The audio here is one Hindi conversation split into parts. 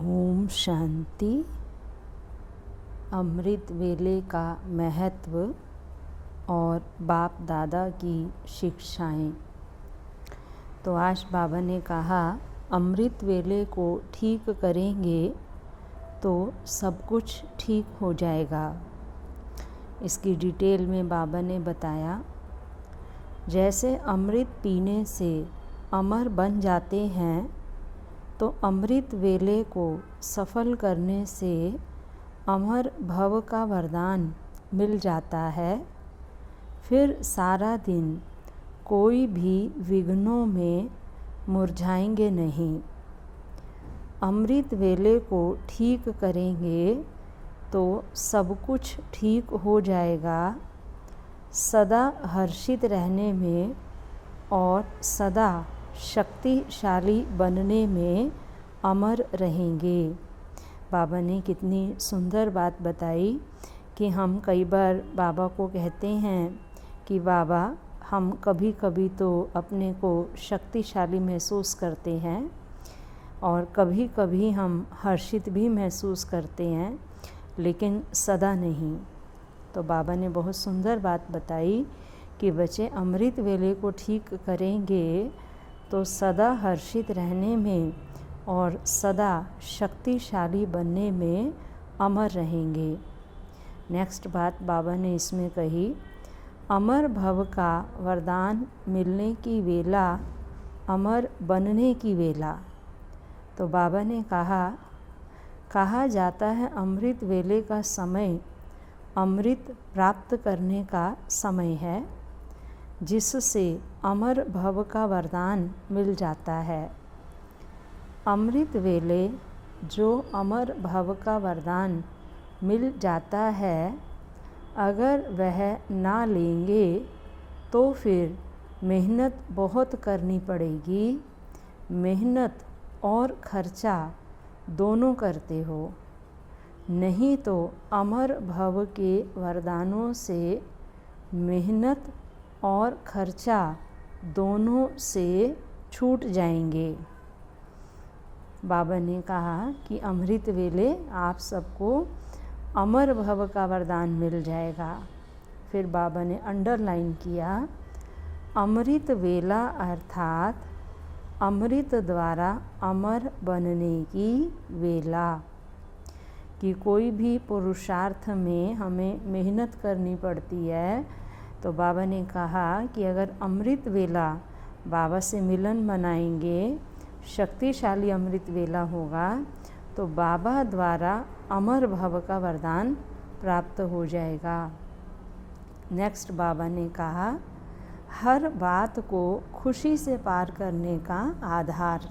ओम शांति। अमृत वेले का महत्व और बाप दादा की शिक्षाएं। तो आज बाबा ने कहा अमृत वेले को ठीक करेंगे तो सब कुछ ठीक हो जाएगा। इसकी डिटेल में बाबा ने बताया, जैसे अमृत पीने से अमर बन जाते हैं तो अमृत वेले को सफल करने से अमर भव का वरदान मिल जाता है। फिर सारा दिन कोई भी विघ्नों में मुरझाएंगे नहीं। अमृत वेले को ठीक करेंगे तो सब कुछ ठीक हो जाएगा। सदा हर्षित रहने में और सदा शक्तिशाली बनने में अमर रहेंगे। बाबा ने कितनी सुंदर बात बताई कि हम कई बार बाबा को कहते हैं कि बाबा हम कभी कभी तो अपने को शक्तिशाली महसूस करते हैं और कभी कभी हम हर्षित भी महसूस करते हैं, लेकिन सदा नहीं। तो बाबा ने बहुत सुंदर बात बताई कि बच्चे अमृत वेले को ठीक करेंगे तो सदा हर्षित रहने में और सदा शक्तिशाली बनने में अमर रहेंगे। नेक्स्ट बात बाबा ने इसमें कही, अमर भव का वरदान मिलने की वेला अमर बनने की वेला। तो बाबा ने कहा जाता है अमृत वेले का समय अमृत प्राप्त करने का समय है, जिससे अमर भव का वरदान मिल जाता है। अमृत वेले जो अमर भव का वरदान मिल जाता है, अगर वह ना लेंगे तो फिर मेहनत बहुत करनी पड़ेगी। मेहनत और खर्चा दोनों करते हो, नहीं तो अमर भव के वरदानों से मेहनत और खर्चा दोनों से छूट जाएंगे। बाबा ने कहा कि अमृत वेले आप सबको अमर भव का वरदान मिल जाएगा। फिर बाबा ने अंडरलाइन किया, अमृत वेला अर्थात अमृत द्वारा अमर बनने की वेला। कि कोई भी पुरुषार्थ में हमें मेहनत करनी पड़ती है। तो बाबा ने कहा कि अगर अमृत वेला बाबा से मिलन मनाएंगे, शक्तिशाली अमृत वेला होगा, तो बाबा द्वारा अमर भव का वरदान प्राप्त हो जाएगा। नेक्स्ट बाबा ने कहा, हर बात को खुशी से पार करने का आधार।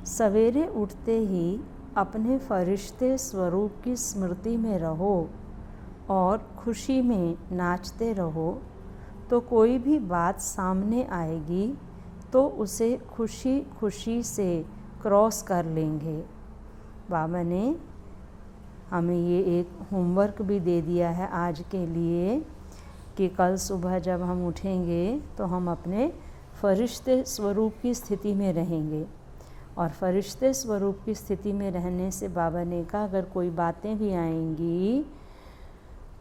सवेरे उठते ही अपने फरिश्ते स्वरूप की स्मृति में रहो और खुशी में नाचते रहो, तो कोई भी बात सामने आएगी तो उसे खुशी खुशी से क्रॉस कर लेंगे। बाबा ने हमें ये एक होमवर्क भी दे दिया है आज के लिए कि कल सुबह जब हम उठेंगे तो हम अपने फरिश्ते स्वरूप की स्थिति में रहेंगे। और फरिश्ते स्वरूप की स्थिति में रहने से बाबा ने कहा अगर कोई बातें भी आएंगी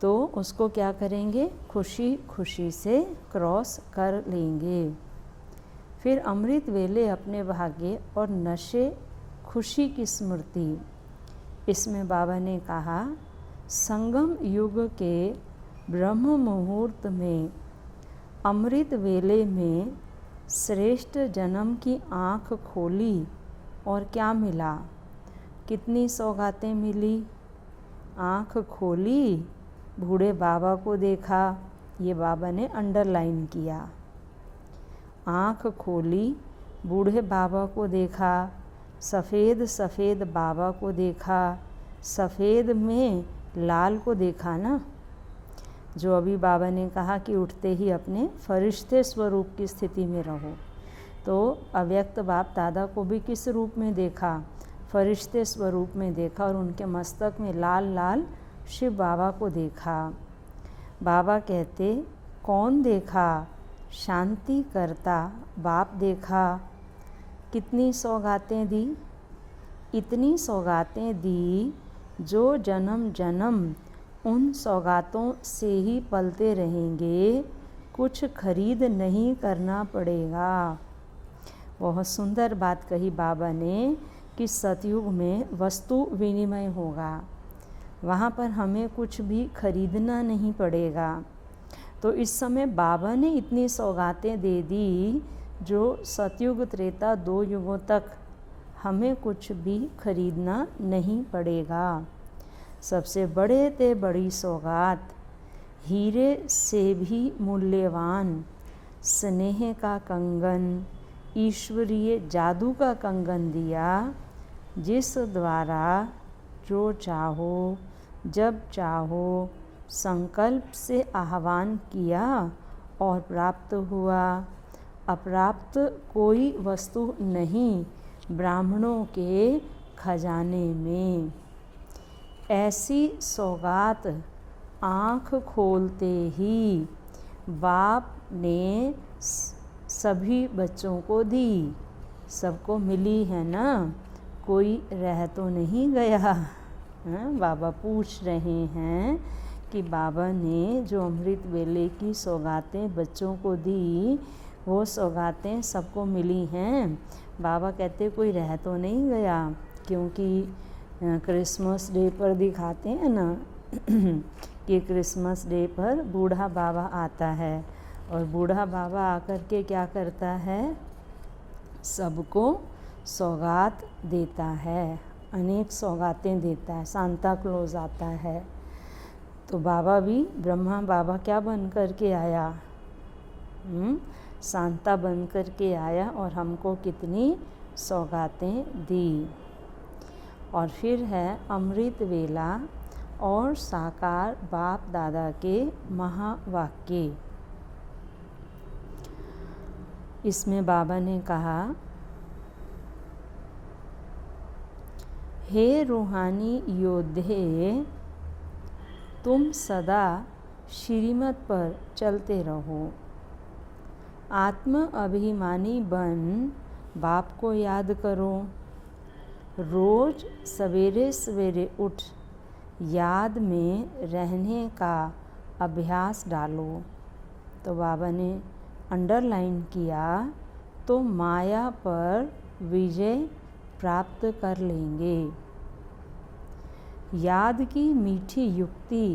तो उसको क्या करेंगे, खुशी खुशी से क्रॉस कर लेंगे। फिर अमृत वेले अपने भाग्य और नशे खुशी की स्मृति। इसमें बाबा ने कहा संगम युग के ब्रह्म मुहूर्त में अमृत वेले में श्रेष्ठ जन्म की आँख खोली और क्या मिला, कितनी सौगातें मिली। आँख खोली, बूढ़े बाबा को देखा, ये बाबा ने अंडरलाइन किया। आँख खोली, बूढ़े बाबा को देखा, सफ़ेद सफ़ेद बाबा को देखा, सफ़ेद में लाल को देखा ना। जो अभी बाबा ने कहा कि उठते ही अपने फरिश्ते स्वरूप की स्थिति में रहो, तो अव्यक्त बाप दादा को भी किस रूप में देखा, फरिश्ते स्वरूप में देखा और उनके मस्तक में लाल लाल शिव बाबा को देखा। बाबा कहते कौन देखा, शांति करता बाप देखा। कितनी सौगातें दी, इतनी सौगातें दी जो जन्म जन्म उन सौगातों से ही पलते रहेंगे, कुछ खरीद नहीं करना पड़ेगा। बहुत सुंदर बात कही बाबा ने कि सतयुग में वस्तु विनिमय होगा, वहाँ पर हमें कुछ भी खरीदना नहीं पड़ेगा। तो इस समय बाबा ने इतनी सौगातें दे दी जो सतयुग त्रेता 2 युगों तक हमें कुछ भी खरीदना नहीं पड़ेगा। सबसे बड़े ते बड़ी सौगात, हीरे से भी मूल्यवान स्नेह का कंगन, ईश्वरीय जादू का कंगन दिया, जिस द्वारा जो चाहो जब चाहो संकल्प से आह्वान किया और प्राप्त हुआ। अप्राप्त कोई वस्तु नहीं ब्राह्मणों के खजाने में। ऐसी सौगात आँख खोलते ही बाप ने सभी बच्चों को दी। सबको मिली है ना, कोई रह तो नहीं गया। बाबा पूछ रहे हैं कि बाबा ने जो अमृत वेले की सौगातें बच्चों को दी, वो सौगातें सबको मिली हैं। बाबा कहते कोई रह तो नहीं गया, क्योंकि क्रिसमस डे पर दिखाते हैं ना कि क्रिसमस डे पर बूढ़ा बाबा आता है, और बूढ़ा बाबा आकर के क्या करता है, सबको सौगात देता है, अनेक सौगातें देता है। सांता क्लॉज आता है, तो बाबा भी, ब्रह्मा बाबा क्या बन कर के आया, सांता बन कर के आया और हमको कितनी सौगातें दी। और फिर है अमृत वेला और साकार बाप दादा के महावाक्य। इसमें बाबा ने कहा, हे रूहानी योद्धे, तुम सदा श्रीमत पर चलते रहो। आत्म अभिमानी बन बाप को याद करो। रोज सवेरे सवेरे उठ याद में रहने का अभ्यास डालो। तो बाबा ने अंडरलाइन किया, तो माया पर विजय प्राप्त कर लेंगे। याद की मीठी युक्ति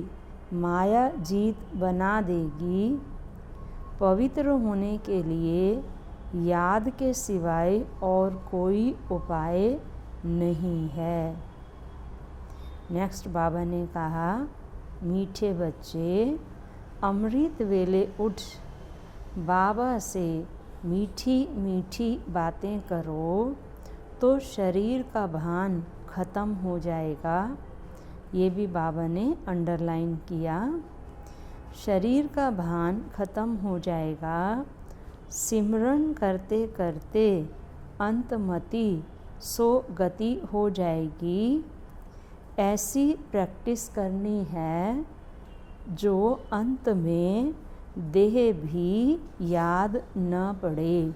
माया जीत बना देगी। पवित्र होने के लिए याद के सिवाय और कोई उपाय नहीं है। नेक्स्ट बाबा ने कहा, मीठे बच्चे, अमृत वेले उठ बाबा से मीठी मीठी बातें करो, तो शरीर का भान खत्म हो जाएगा। ये भी बाबा ने अंडरलाइन किया। शरीर का भान खत्म हो जाएगा। सिमरन करते करते अंतमति सो गति हो जाएगी। ऐसी प्रैक्टिस करनी है जो अंत में देह भी याद न पड़े।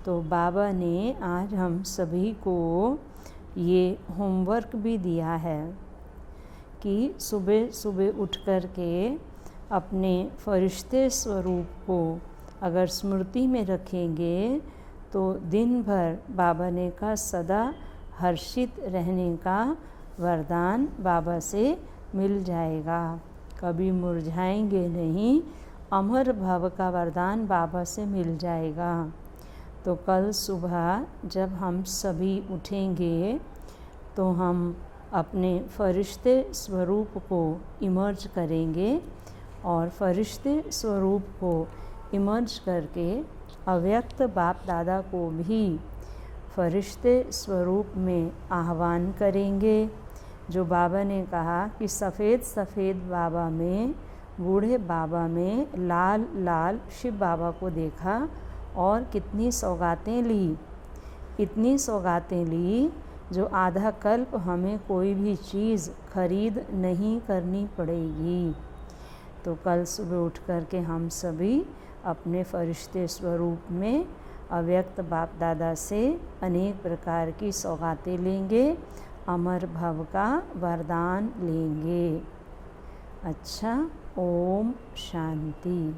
तो बाबा ने आज हम सभी को ये होमवर्क भी दिया है कि सुबह सुबह उठ कर के अपने फरिश्ते स्वरूप को अगर स्मृति में रखेंगे तो दिन भर बाबा ने का सदा हर्षित रहने का वरदान बाबा से मिल जाएगा। कभी मुरझाएंगे नहीं, अमर भव का वरदान बाबा से मिल जाएगा। तो कल सुबह जब हम सभी उठेंगे तो हम अपने फरिश्ते स्वरूप को इमर्ज करेंगे, और फरिश्ते स्वरूप को इमर्ज करके अव्यक्त बाप दादा को भी फरिश्ते स्वरूप में आह्वान करेंगे। जो बाबा ने कहा कि सफ़ेद सफ़ेद बाबा में, बूढ़े बाबा में लाल लाल शिव बाबा को देखा और कितनी सौगातें ली, इतनी सौगातें ली जो आधा कल्प हमें कोई भी चीज़ खरीद नहीं करनी पड़ेगी। तो कल सुबह उठ कर के हम सभी अपने फरिश्ते स्वरूप में अव्यक्त बाप दादा से अनेक प्रकार की सौगातें लेंगे, अमर भव का वरदान लेंगे। अच्छा, ओम शांति।